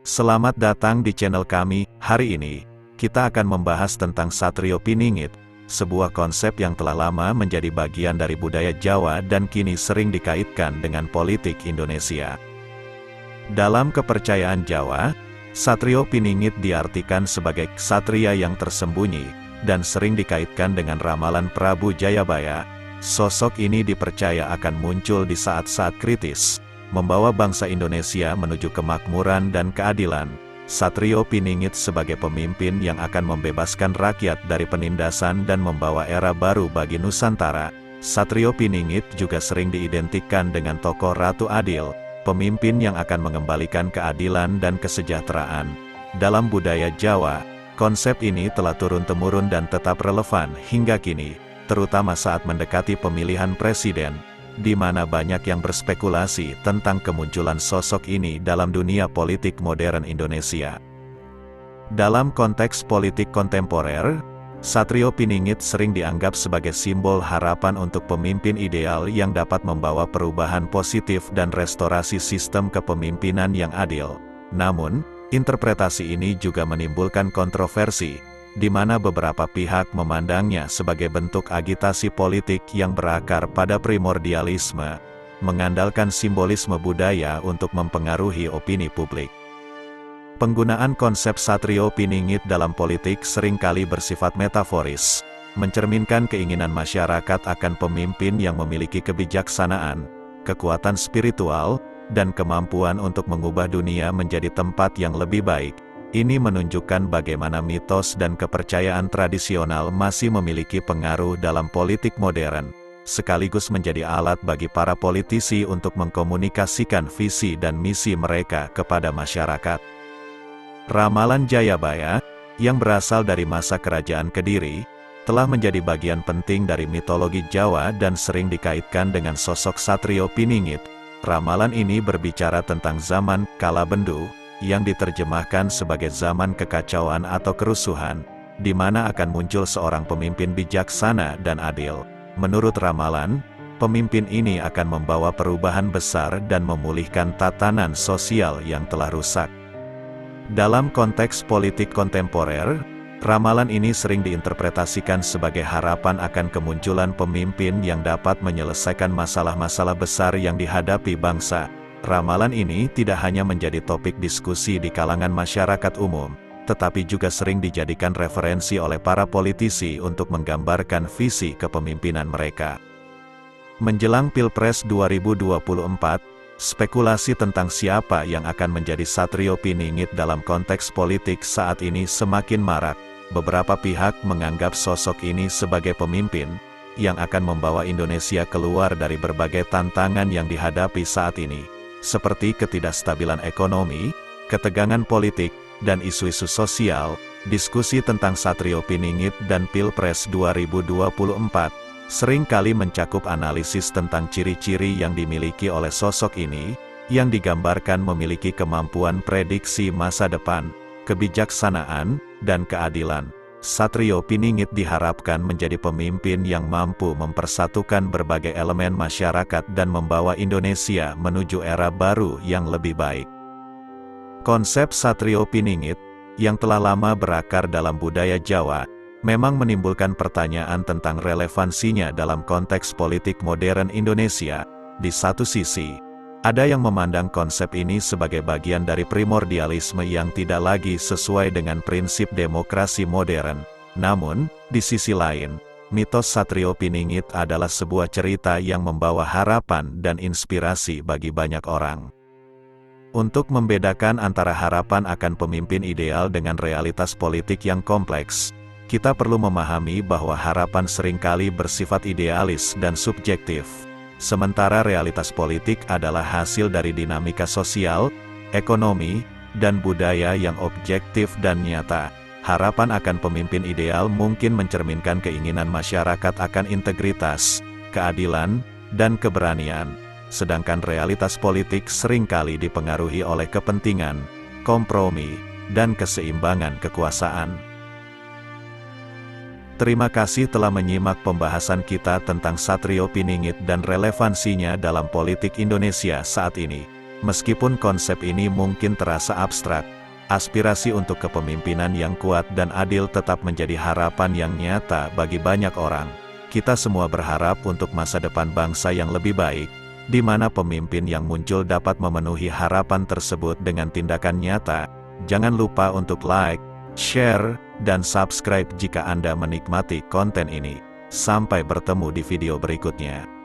Selamat datang di channel kami. Hari ini, kita akan membahas tentang Satrio Piningit, sebuah konsep yang telah lama menjadi bagian dari budaya Jawa dan kini sering dikaitkan dengan politik Indonesia. Dalam kepercayaan Jawa, Satrio Piningit diartikan sebagai ksatria yang tersembunyi, dan sering dikaitkan dengan ramalan Prabu Jayabaya. Sosok ini dipercaya akan muncul di saat-saat kritis, membawa bangsa Indonesia menuju kemakmuran dan keadilan. Satrio Piningit sebagai pemimpin yang akan membebaskan rakyat dari penindasan dan membawa era baru bagi Nusantara. Satrio Piningit juga sering diidentikan dengan tokoh Ratu Adil, pemimpin yang akan mengembalikan keadilan dan kesejahteraan. Dalam budaya Jawa, konsep ini telah turun-temurun dan tetap relevan hingga kini, terutama saat mendekati pemilihan presiden, di mana banyak yang berspekulasi tentang kemunculan sosok ini dalam dunia politik modern Indonesia. Dalam konteks politik kontemporer, Satrio Piningit sering dianggap sebagai simbol harapan untuk pemimpin ideal yang dapat membawa perubahan positif dan restorasi sistem kepemimpinan yang adil. Namun, interpretasi ini juga menimbulkan kontroversi, di mana beberapa pihak memandangnya sebagai bentuk agitasi politik yang berakar pada primordialisme, mengandalkan simbolisme budaya untuk mempengaruhi opini publik. Penggunaan konsep Satrio Piningit dalam politik seringkali bersifat metaforis, mencerminkan keinginan masyarakat akan pemimpin yang memiliki kebijaksanaan, kekuatan spiritual, dan kemampuan untuk mengubah dunia menjadi tempat yang lebih baik. Ini menunjukkan bagaimana mitos dan kepercayaan tradisional masih memiliki pengaruh dalam politik modern, sekaligus menjadi alat bagi para politisi untuk mengkomunikasikan visi dan misi mereka kepada masyarakat. Ramalan Jayabaya, yang berasal dari masa kerajaan Kediri, telah menjadi bagian penting dari mitologi Jawa dan sering dikaitkan dengan sosok Satrio Piningit. Ramalan ini berbicara tentang zaman Kalabendu, yang diterjemahkan sebagai zaman kekacauan atau kerusuhan, di mana akan muncul seorang pemimpin bijaksana dan adil. Menurut ramalan, pemimpin ini akan membawa perubahan besar dan memulihkan tatanan sosial yang telah rusak. Dalam konteks politik kontemporer, ramalan ini sering diinterpretasikan sebagai harapan akan kemunculan pemimpin yang dapat menyelesaikan masalah-masalah besar yang dihadapi bangsa. Ramalan ini tidak hanya menjadi topik diskusi di kalangan masyarakat umum, tetapi juga sering dijadikan referensi oleh para politisi untuk menggambarkan visi kepemimpinan mereka. Menjelang Pilpres 2024, spekulasi tentang siapa yang akan menjadi Satrio Piningit dalam konteks politik saat ini semakin marak. Beberapa pihak menganggap sosok ini sebagai pemimpin yang akan membawa Indonesia keluar dari berbagai tantangan yang dihadapi saat ini, seperti ketidakstabilan ekonomi, ketegangan politik, dan isu-isu sosial. Diskusi tentang Satrio Piningit dan Pilpres 2024 seringkali mencakup analisis tentang ciri-ciri yang dimiliki oleh sosok ini, yang digambarkan memiliki kemampuan prediksi masa depan, kebijaksanaan, dan keadilan. Satrio Piningit diharapkan menjadi pemimpin yang mampu mempersatukan berbagai elemen masyarakat dan membawa Indonesia menuju era baru yang lebih baik. Konsep Satrio Piningit, yang telah lama berakar dalam budaya Jawa, memang menimbulkan pertanyaan tentang relevansinya dalam konteks politik modern Indonesia. Di satu sisi, ada yang memandang konsep ini sebagai bagian dari primordialisme yang tidak lagi sesuai dengan prinsip demokrasi modern. Namun, di sisi lain, mitos Satrio Piningit adalah sebuah cerita yang membawa harapan dan inspirasi bagi banyak orang. Untuk membedakan antara harapan akan pemimpin ideal dengan realitas politik yang kompleks, kita perlu memahami bahwa harapan seringkali bersifat idealis dan subjektif. Sementara realitas politik adalah hasil dari dinamika sosial, ekonomi, dan budaya yang objektif dan nyata. Harapan akan pemimpin ideal mungkin mencerminkan keinginan masyarakat akan integritas, keadilan, dan keberanian. Sedangkan realitas politik seringkali dipengaruhi oleh kepentingan, kompromi, dan keseimbangan kekuasaan. Terima kasih telah menyimak pembahasan kita tentang Satrio Piningit dan relevansinya dalam politik Indonesia saat ini. Meskipun konsep ini mungkin terasa abstrak, Aspirasi untuk kepemimpinan yang kuat dan adil tetap menjadi harapan yang nyata bagi banyak orang. Kita semua berharap untuk masa depan bangsa yang lebih baik, di mana pemimpin yang muncul dapat memenuhi harapan tersebut dengan tindakan nyata. Jangan lupa untuk like, share, dan subscribe jika Anda menikmati konten ini. Sampai bertemu di video berikutnya.